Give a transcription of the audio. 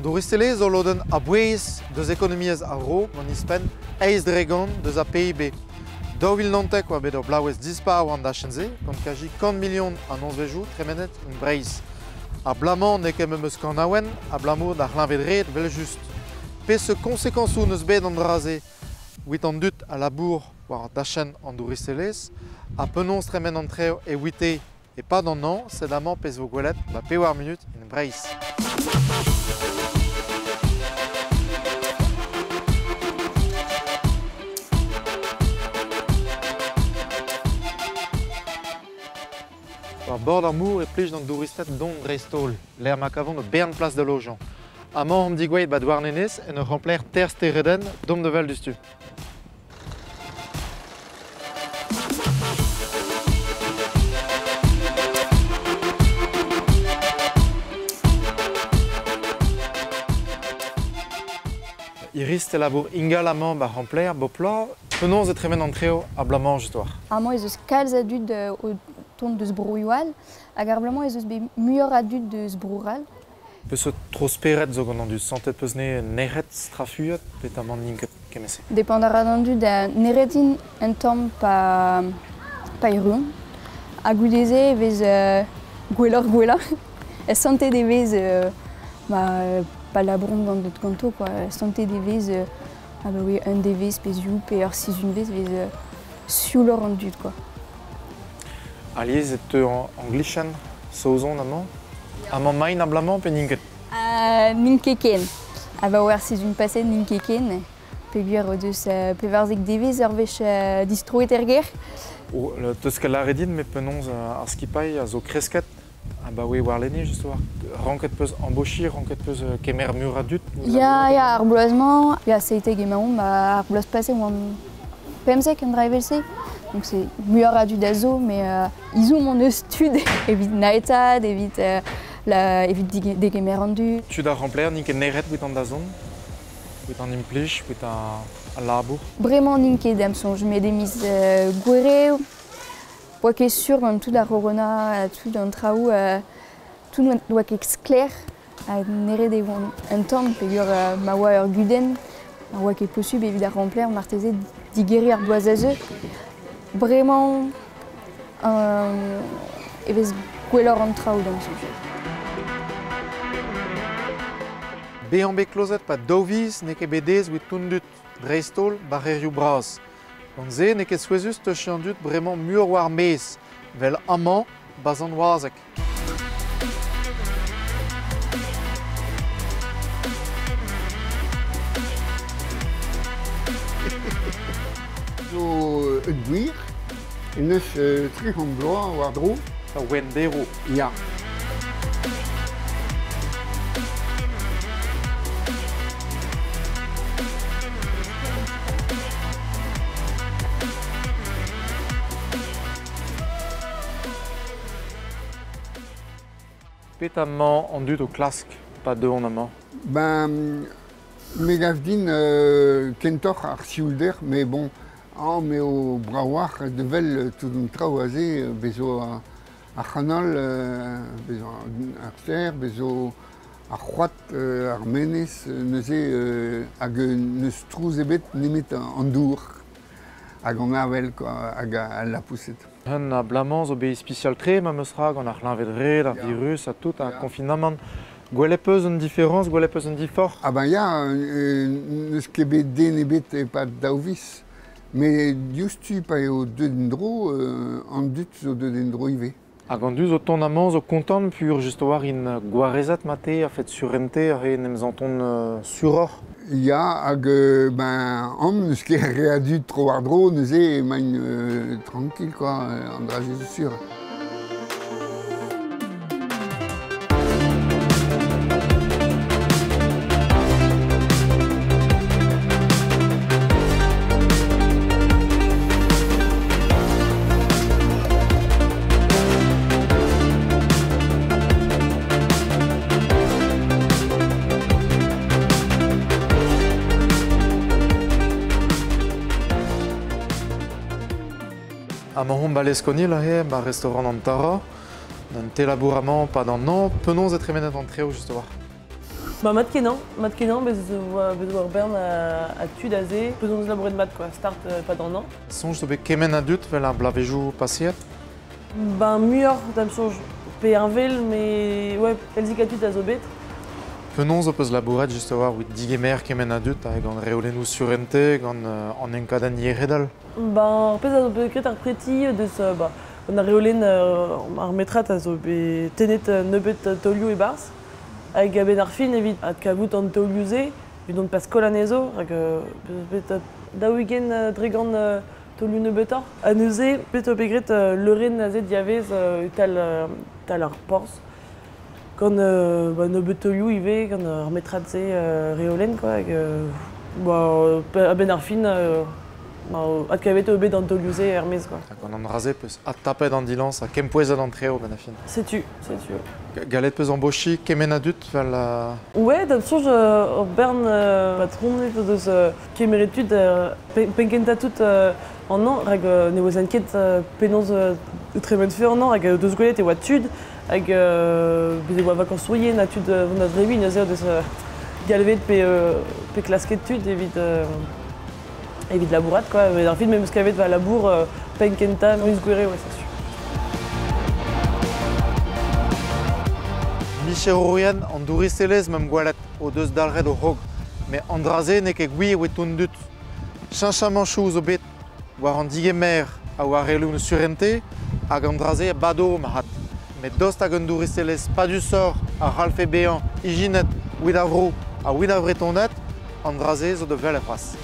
Douristele zo loden a bouez deus ekonomiez a ro an ispen eiz dregan deus a PIB. 2090 oa bet ur blauez dispar oan da chenze, gant kaji 50 million an onzvejoù tremenet un breiz. A blamant ne kem eus kan awen, a blamo da c'hlinvedret vel just. Pe se konsekensou neus bet an draze, ouit an dut a labour war da chen an Douristelez, a penons tremen an treo e ouite e pa d'an an, sed amañ pez vo gwelet ba pe war minut un breiz. Ar bord ar mour e plij d'an Douristet don dreistol, l'er ma kavon o bern plas de lojan. Amañ am digouet ba douar nenez en ur rempler terz terreden dom de vel du stu. Iris te labour ingal amañ ba rempler bo pla, penons e tremen an treo a blamañ just war. Amañ ez eus kalz adud o tont deus brouioal, hag ar blamañ ez eus bet muioc'h adud deus broural. Peus o tro speret zo gant an dud, santet peus ne neret strafuet, pet amañ ninket kemese. Depend an dud neretin un tamm pa eruon. A goudeze vez gwellor, e santet e vez pa labouron gant dut ganto, santet e vez un de vez pez you pe ur sizun vez sioulor an dud. Aliez et te an glichan saozon amañ? Amañ main a blamañ pe ninket? Ninkeken. A ba war sizun paset ninkeken. Peogwir o deus pevarzek devez ur vech distroet ger. Teus ket laredin me penons ar skipai a zo kresket a ba oe war lenne just war. Ranket peus embauchi, ranket peus kemer mur a dut? Ya, ar bloazman, ya seiteg emaon, ar bloaz paset oan pemzek an draivelse. Donc c'est muioc'h a dud a zo, mais izoum an eus tud evit naetad, evit degemer an dud. Tud a rempler, ninket neret bouit an da zon? Bouit an implij, bouit a labour? Bremañ ninket damsonj, met emiz gwereo, poa ket sur gant tout ar rorona, tout an traoù, tout doa ket skler, a neret e oan un tamm, peogwir ma oa ur guden, a oa ket posub evit ar rempler, marteze digeri ar bloaz a zeu. Bremañ evez gwellor an traoù damsonj. Be an bet klozet pa daoviz ne ket bedez ouit toun dut, dreistol barrerioù braz. Gant ze ne ket souezus te chian dut bremañ muioc'h war mez, vel amañ baz an oazek. Zo un gwir, en eus tri an bloaz war dro. A ouen dero. Ya. Pet amañ an dud o klask, pa deu an amañ? Ben, me gav din kentoc'h ar sioulder, mais bon, me o brawar devel tout un traoù a ze, bezo ar c'hanol, bezo ar ter, bezo ar c'hoat, ar menez, neuze hag neus trouz ebet nemet an dour, hag an avel, hag a lapousset. Un a blamañ zo bet spécial tre ma meus ra gant ar c'hlinvedred, ar virus, a tout, a konfinamant. Gwell peus un diferenz, gwell peus un difor? Ah ben ya, neus ket bet den ebet e pa daoviz. Mais diouztu pa eo deuet en dro, an dut zo deuet en dro ive. Hag an dud zo ton amañ zo kontant pur just war in gwarezat mate a fet surente a re nemz an ton suror? Ya, hag neus ket re a dud tro war dro, neuze emañ tranquil, an draje sur. Amañ hon baleskoni la he, ba restaurant an Tara, d'un te labour amañ pa d'an an, penons e tremenet an treo just war. Mat kenan, bez war bern a tud a ze, peus on eus labouret mat quoi, start pas d'an an. Sonj zo bet kemen a dut vel a blavejou pasiet. Muioc'h d'am sonj pe ar vel, me ouais, elzik a tud a zo bet. Penon zo peus labouret just war with digemer kemen a dut hag an reolennoù surente gant an enkadenn yeredal. Pez a zo bet kret ar preti deus on a reolen ar metrat a zo bet tenet neubet tolioù e barz. Hag ben ar fin evit ad kavout an tolioù-se, evit on pas kolanezo, hag bet daouigen dregant tolioù neubetor. A neuze, bet begret leuren a zet diavez tal ar porz. Gant neubet tolioù ive, gant ar metrat se reolen, quoi, hag a ben ar fin ad kavet bet an tolioù-se ermez, quoi. Gant an raze peus ad tapet an dilans a kempouezet an treo ben a fin. Setu. Galet peus embauchi kemen a dut vel a... Ouais, d'am sonj bern tronet deus kemeret-tud penkenta tout an an, hag ne oaz enket penons tremen fe an an, hag deus gwelet e oa tud, hag bez e oa vakansourien a tud vant a drevin, a zeo deus galvet pe klasket tud evit labourat, quoi. Ar fin memes kavet va labour penkenta meus gwere, ouais, c'est sûr. Micherourian an douriselez mem gwalet o deus dalret o hog, me an draze ne ket gwir oet ton dut. Chanchamanchou zo bet war an digemer a war reolennoù surente hag an draze bado ma hat. Me dost hag an douriselez pa du sor a ralfe bean, ijinet, ouid a vro a ouid a vretonnet, an draze zo de vel e c'hoaz.